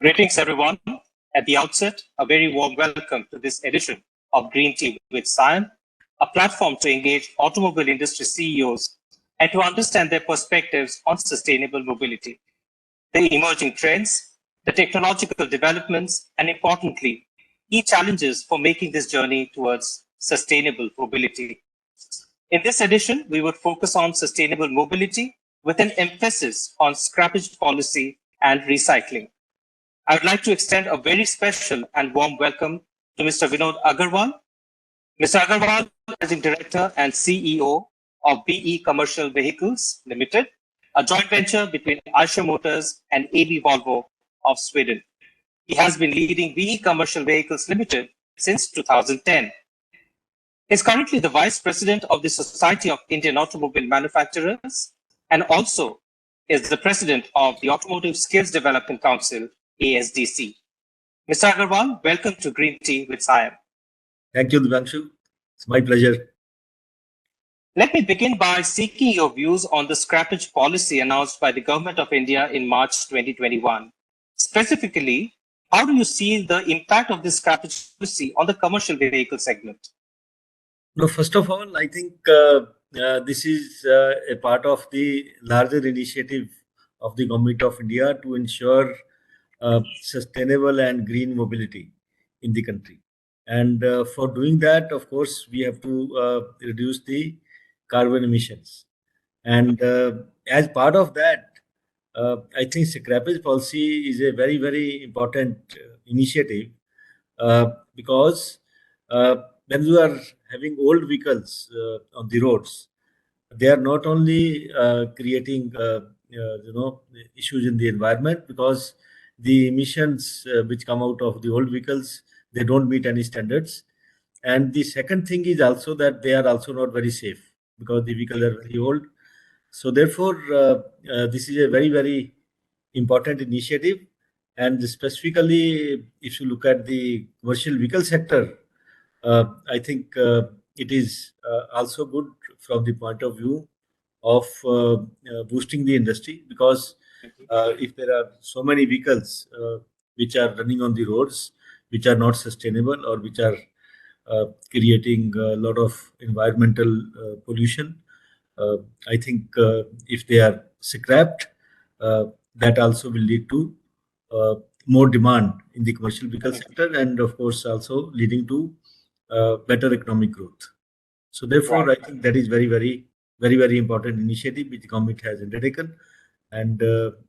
Greetings, everyone. At the outset, a very warm welcome to this edition of Green Tea with SIAM, a platform to engage automobile industry CEOs and to understand their perspectives on sustainable mobility, the emerging trends, the technological developments, and importantly, key challenges for making this journey towards sustainable mobility. In this edition, we would focus on sustainable mobility with an emphasis on scrappage policy and recycling. I would like to extend a very special and warm welcome to Mr. Vinod Aggarwal. Mr. Aggarwal, Managing Director and CEO of BE Commercial Vehicles Limited, a joint venture between Eicher Motors and AB Volvo of Sweden. He has been leading BE Commercial Vehicles Limited since 2010. He is currently the Vice President of the Society of Indian Automobile Manufacturers and also is the President of the Automotive Skills Development Council, ASDC. Mr. Aggarwal, welcome to Green Tea with SIAM. Thank you, Deepangshu. It's my pleasure. Let me begin by seeking your views on the scrappage policy announced by the Government of India in March 2021. Specifically, how do you see the impact of this scrappage policy on the commercial vehicle segment? No, first of all, I think this is a part of the larger initiative of the Government of India to ensure sustainable and green mobility in the country. And for doing that, of course, we have to reduce the carbon emissions. And as part of that, I think scrappage policy is a very, very important initiative because when you are having old vehicles on the roads, they are not only creating issues in the environment because the emissions which come out of the old vehicles, they don't meet any standards. And the second thing is also that they are also not very safe because the vehicles are very old. So therefore, this is a very, very important initiative. And specifically, if you look at the commercial vehicle sector, I think it is also good from the point of view of boosting the industry because if there are so many vehicles which are running on the roads, which are not sustainable or which are creating a lot of environmental pollution, I think if they are scrapped, that also will lead to more demand in the commercial vehicle sector and of course also leading to better economic growth. So therefore, I think that is very, very important initiative which the government has undertaken. And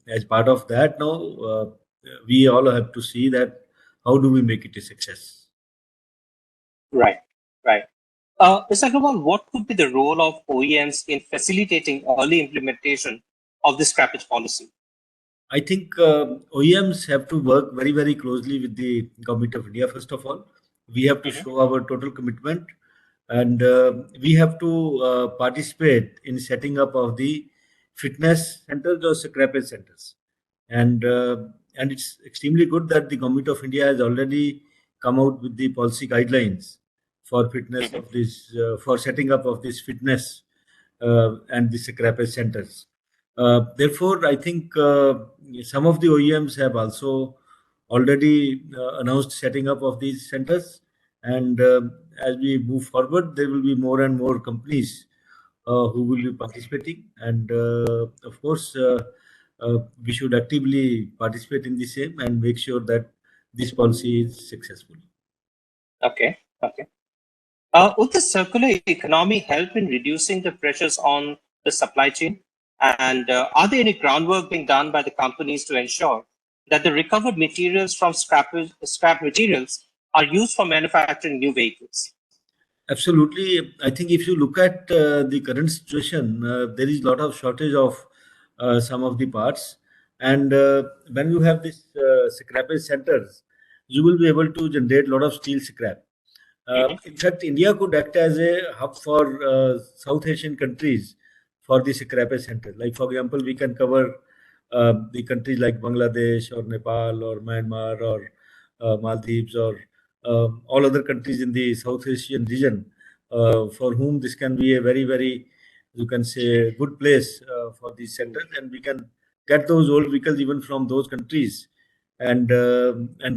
as part of that now, we all have to see that how do we make it a success. Right. Mr. Aggarwal, what could be the role of OEMs in facilitating early implementation of the scrappage policy? I think OEMs have to work very, very closely with the Government of India, first of all. We have to show our total commitment and we have to participate in setting up of the fitness centers or scrappage centers. And it's extremely good that the Government of India has already come out with the policy guidelines for fitness of this, for setting up of this fitness and the scrappage centers. Therefore, I think some of the OEMs have also already announced setting up of these centers. And as we move forward, there will be more and more companies who will be participating. And of course, we should actively participate in the same and make sure that this policy is successful. Okay. Would the circular economy help in reducing the pressures on the supply chain? And are there any groundwork being done by the companies to ensure that the recovered materials from scrap materials are used for manufacturing new vehicles? Absolutely. I think if you look at the current situation, there is a lot of shortage of some of the parts. And when you have this scrappage centers, you will be able to generate a lot of steel scrap. In fact, India could act as a hub for South Asian countries for the scrappage center. Like, for example, we can cover the countries like Bangladesh or Nepal or Myanmar or Maldives or all other countries in the South Asian region for whom this can be a very, very, you can say, good place for these centers. And we can get those old vehicles even from those countries and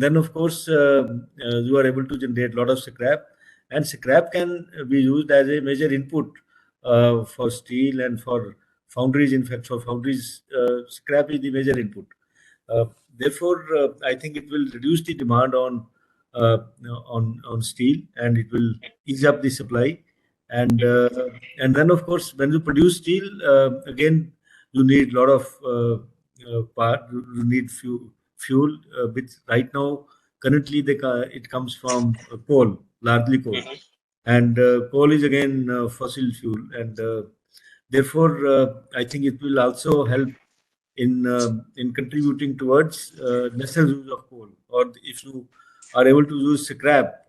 then of course you are able to generate a lot of scrap, and scrap can be used as a major input for steel and for foundries. In fact, for foundries, scrap is the major input. Uh, Therefore, I think it will reduce the demand uh, on steel, and it will ease up the supply. And and then, of course, when you produce steel, again, you need a lot of part. You need fuel. Which right now, currently, it comes from coal, largely coal, Mhm. and coal is again fossil fuel, and therefore, I think it will also help in contributing towards lesser use of coal, or if you are able to use scrap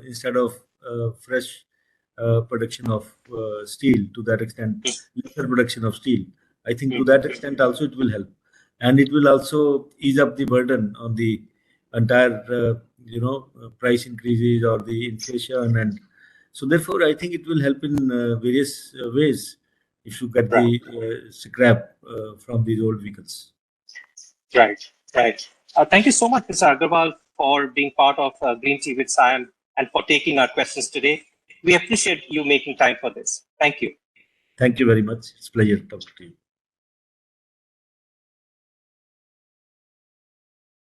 instead of fresh production of steel, to that extent, lesser production of steel. I think to that extent also it will help, and it will also ease up the burden on the entire price increases or the inflation, and so therefore I think it will help in various ways if you get Right. the scrap from these old vehicles. Right. Right. Thank you so much, Mr. Aggarwal, for being part of Green Tea with SIAM and for taking our questions today. We appreciate you making time for this. Thank you. Thank you very much. It's a pleasure talking to you.